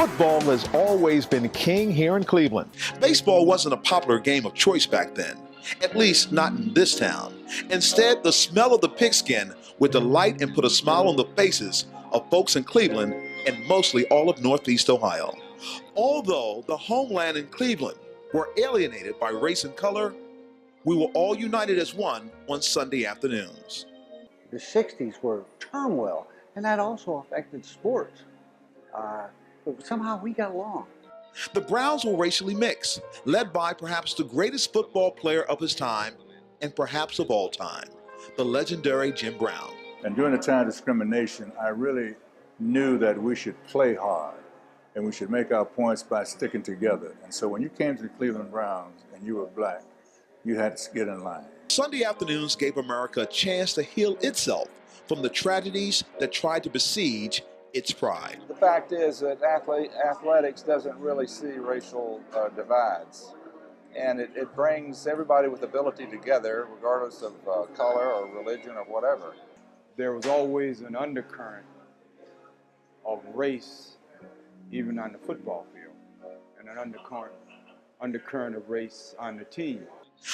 Football has always been king here in Cleveland. Baseball wasn't a popular game of choice back then, at least not in this town. Instead, the smell of the pigskin would delight and put a smile on the faces of folks in Cleveland and mostly all of Northeast Ohio. Although the homeland in Cleveland were alienated by race and color, we were all united as one on Sunday afternoons. The 60s were turmoil, and that also affected sports. But somehow we got along. The Browns were racially mixed, led by perhaps the greatest football player of his time and perhaps of all time, the legendary Jim Brown. And during the time of discrimination, I really knew that we should play hard and we should make our points by sticking together. And so when you came to the Cleveland Browns and you were black, you had to get in line. Sunday afternoons gave America a chance to heal itself from the tragedies that tried to besiege its pride. The fact is that athletics doesn't really see racial divides. And it brings everybody with ability together, regardless of color or religion or whatever. There was always an undercurrent of race, even on the football field, and an undercurrent of race on the team.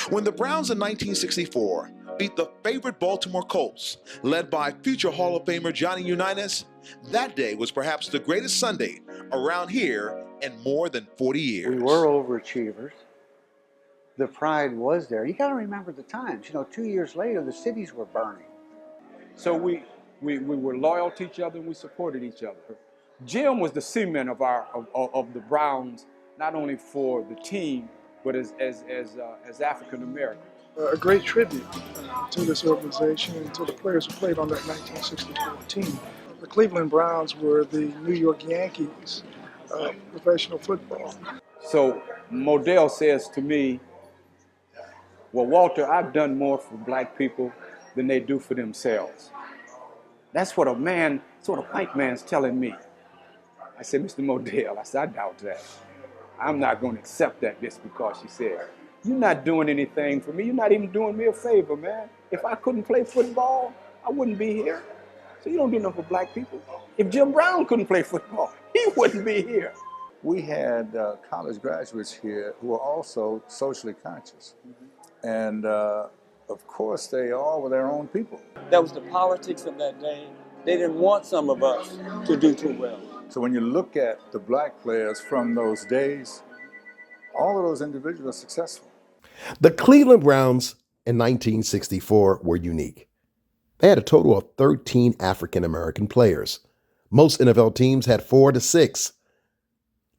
When the Browns in 1964 beat the favorite Baltimore Colts, led by future Hall of Famer Johnny Unitas, that day was perhaps the greatest Sunday around here in more than 40 years. We were overachievers. The pride was there. You got to remember the times. 2 years later, the cities were burning. So we were loyal to each other and we supported each other. Jim was the cement of the Browns, not only for the team, but as African Americans. A great tribute to this organization and to the players who played on that 1964 team. The Cleveland Browns were the New York Yankees of professional football. So Modell says to me, well, Walter, I've done more for black people than they do for themselves. That's what a white man's telling me. I said, Mr. Modell, I doubt that. I'm not going to accept that just because she said, you're not doing anything for me. You're not even doing me a favor, man. If I couldn't play football, I wouldn't be here. So you don't do nothing for black people. If Jim Brown couldn't play football, he wouldn't be here. We had college graduates here who were also socially conscious. And of course, they all were their own people. That was the politics of that day. They didn't want some of us to do too well. So when you look at the black players from those days, all of those individuals are successful. The Cleveland Browns in 1964 were unique. They had a total of 13 African-American players. Most NFL teams had 4 to 6.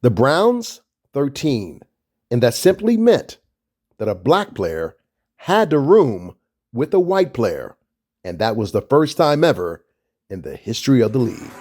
The Browns, 13. And that simply meant that a black player had to room with a white player. And that was the first time ever in the history of the league.